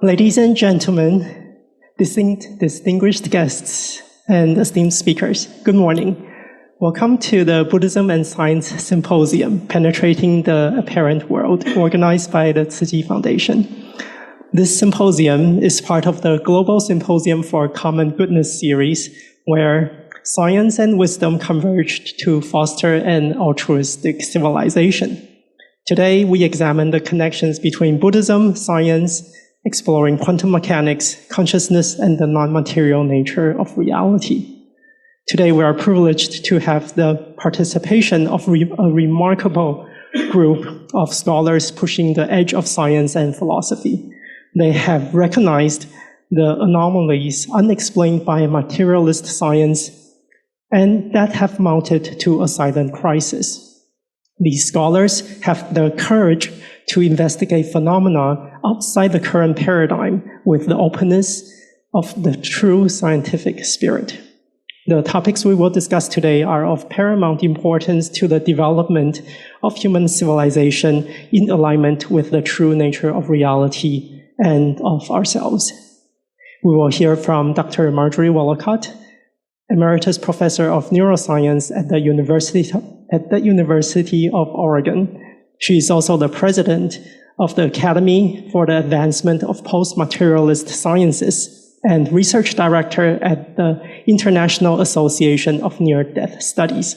Ladies and gentlemen, distinguished guests, and esteemed speakers, good morning. Welcome to the Buddhism and Science Symposium, Penetrating the Apparent World, organized by the Tzu Chi Foundation. This symposium is part of the Global Symposium for Common Goodness series, where science and wisdom converged to foster an altruistic civilization. Today, we examine the connections between Buddhism, science, exploring quantum mechanics, consciousness, and the non-material nature of reality. Today, we are privileged to have the participation of a remarkable group of scholars pushing the edge of science and philosophy. They have recognized the anomalies unexplained by materialist science and that have mounted to a silent crisis. These scholars have the courage to investigate phenomena outside the current paradigm with the openness of the true scientific spirit. The topics we will discuss today are of paramount importance to the development of human civilization in alignment with the true nature of reality and of ourselves. We will hear from Dr. Marjorie Wallacott, Emeritus Professor of Neuroscience at the University of Oregon. She is also the president of the Academy for the Advancement of Post-Materialist Sciences and research director at the International Association of Near-Death Studies.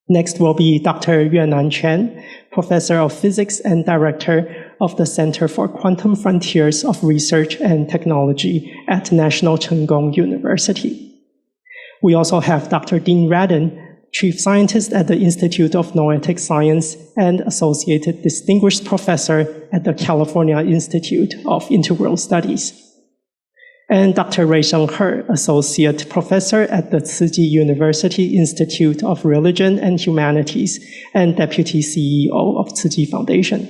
Next will be Dr. Yuenan Chen, professor of physics and director of the Center for Quantum Frontiers of Research and Technology at National Cheng Kung University. We also have Dr. Dean Radin, chief scientist at the Institute of Noetic Science and associated distinguished professor at the California Institute of Integral Studies. And Dr. Ruisheng He, associate professor at the Tzu Chi University Institute of Religion and Humanities and deputy CEO of Tzu Chi Foundation.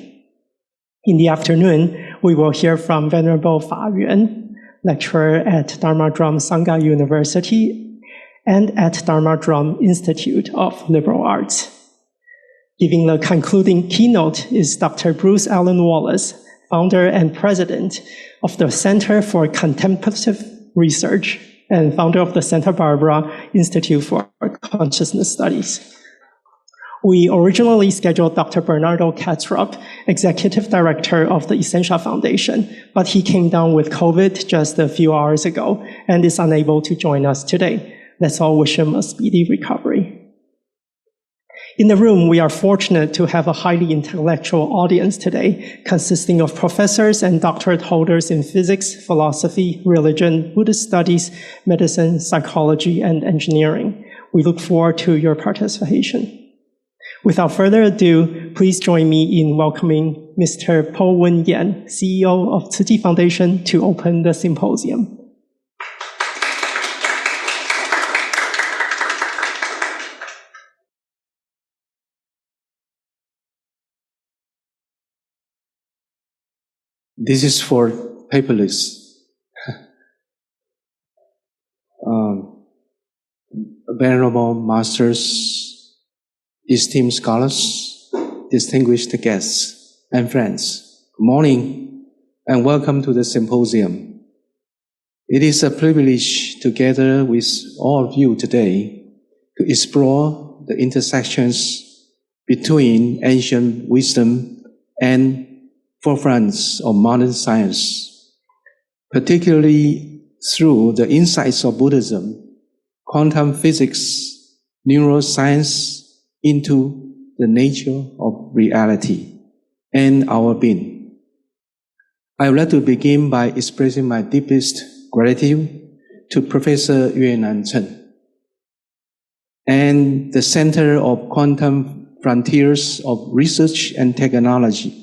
In the afternoon, we will hear from Venerable Fa Yuan, lecturer at Dharma Drum Sangha University and at Dharma Drum Institute of Liberal Arts. Giving the concluding keynote is Dr. Bruce Allen Wallace, founder and president of the Center for Contemplative Research and founder of the Santa Barbara Institute for Consciousness Studies. We originally scheduled Dr. Bernardo Katzrup, executive director of the Essentia Foundation, but he came down with COVID just a few hours ago and is unable to join us today. Let's all wish him a speedy recovery. In the room, we are fortunate to have a highly intellectual audience today, consisting of professors and doctorate holders in physics, philosophy, religion, Buddhist studies, medicine, psychology, and engineering. We look forward to your participation. Without further ado, please join me in welcoming Mr. Po Wen Yan, CEO of Tzu Chi Foundation, to open the symposium. This is for paperless. Venerable masters, esteemed scholars, distinguished guests, and friends, good morning, and welcome to the symposium. It is a privilege to gather with all of you today to explore the intersections between ancient wisdom and forefronts of modern science, particularly through the insights of Buddhism, quantum physics, neuroscience into the nature of reality and our being. I would like to begin by expressing my deepest gratitude to Professor Yuenan Chen and the Center of Quantum Frontiers of Research and Technology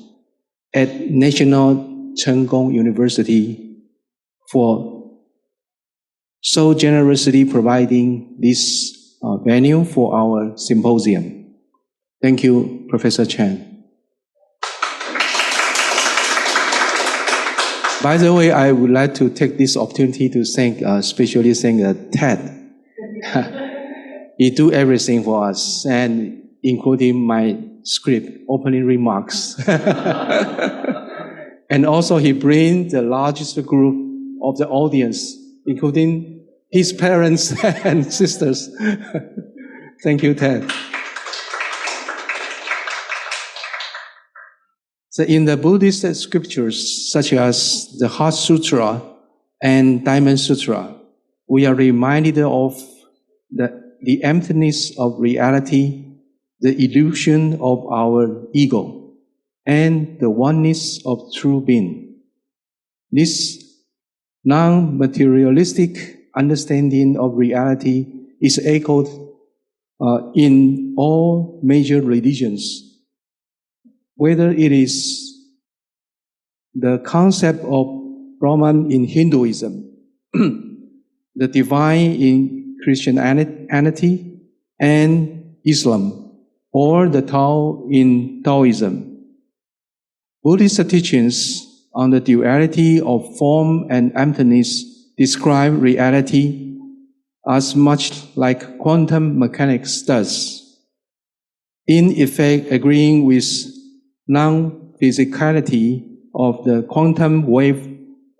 at National Cheng Kung University for so generously providing this venue for our symposium. Thank you, Professor Chen. By the way, I would like to take this opportunity to especially thank Ted. He do everything for us, and including my script, opening remarks. And also he brings the largest group of the audience, including his parents and sisters. Thank you, Ted. So in the Buddhist scriptures, such as the Heart Sutra and Diamond Sutra, we are reminded of the emptiness of reality, the illusion of our ego, and the oneness of true being. This non-materialistic understanding of reality is echoed in all major religions, whether it is the concept of Brahman in Hinduism, the divine in Christianity and Islam, or the Tao in Taoism. Buddhist teachings on the duality of form and emptiness describe reality as much like quantum mechanics does, in effect agreeing with non-physicality of the quantum wave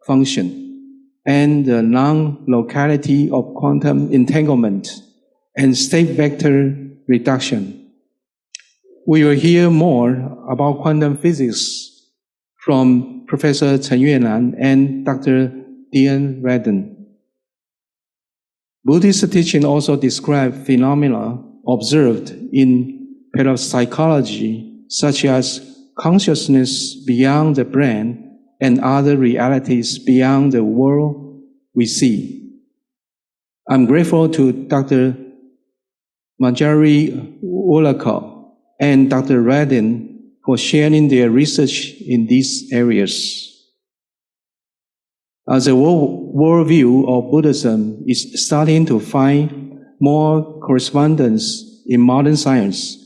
function and the non-locality of quantum entanglement and state vector reduction. We will hear more about quantum physics from Professor Chen Yuenan and Dr. Dian Radin. Buddhist teaching also describe phenomena observed in parapsychology, such as consciousness beyond the brain and other realities beyond the world we see. I'm grateful to Dr. Marjorie Woolacott and Dr. Radin for sharing their research in these areas. As the worldview of Buddhism is starting to find more correspondence in modern science,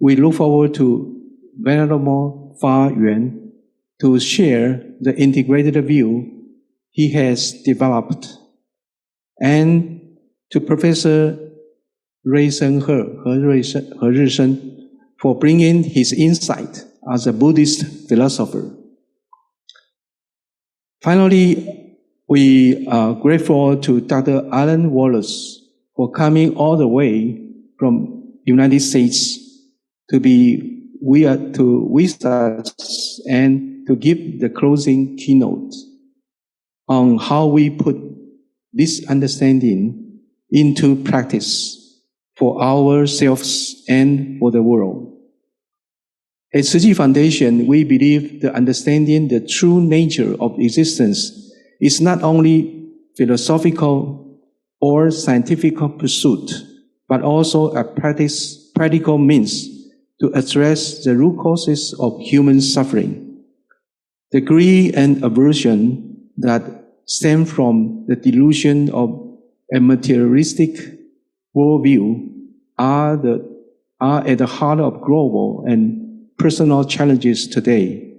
we look forward to Venerable Fa Yuan to share the integrated view he has developed, and to Professor Rui-Shen He for bringing his insight as a Buddhist philosopher. Finally, we are grateful to Dr. Alan Wallace for coming all the way from United States to be with us and to give the closing keynote on how we put this understanding into practice for ourselves and for the world. At Tzu Chi Foundation, we believe that understanding the true nature of existence is not only philosophical or scientific pursuit, but also a practical means to address the root causes of human suffering. The greed and aversion that stem from the delusion of a materialistic worldview are at the heart of global and personal challenges today.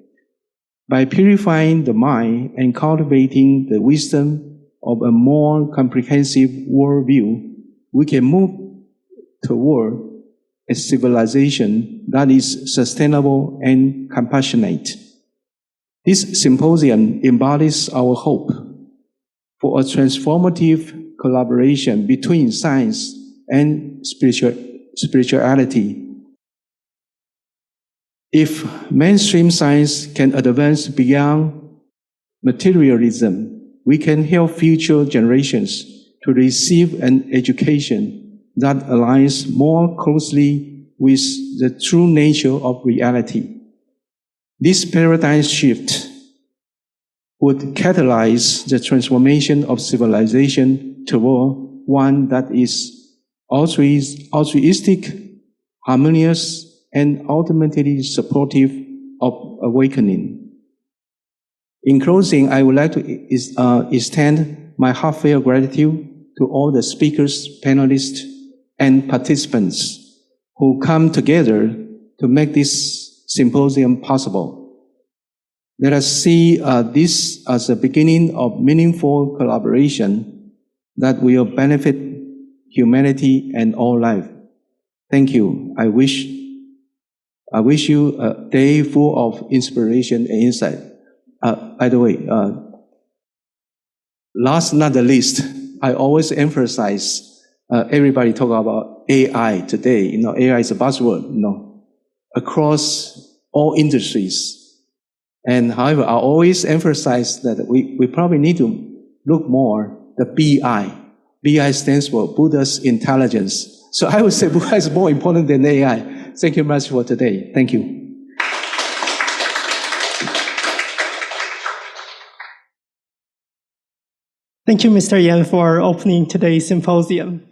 By purifying the mind and cultivating the wisdom of a more comprehensive worldview, we can move toward a civilization that is sustainable and compassionate. This symposium embodies our hope for a transformative collaboration between science and spirituality. If mainstream science can advance beyond materialism, we can help future generations to receive an education that aligns more closely with the true nature of reality. This paradigm shift would catalyze the transformation of civilization toward one that is altruistic, harmonious, and ultimately supportive of awakening. In closing, I would like to extend my heartfelt gratitude to all the speakers, panelists, and participants who come together to make this symposium possible. Let us see this as a beginning of meaningful collaboration that will benefit humanity and all life. Thank you. I wish you a day full of inspiration and insight. by the way, last not the least, I always emphasize, everybody talk about AI today. AI is a buzzword, across all industries. And however, I always emphasize that we probably need to look more the BI. BI stands for Buddha's intelligence. So I would say Buddha is more important than AI. Thank you much for today. Thank you. Thank you, Mr. Yan, for opening today's symposium.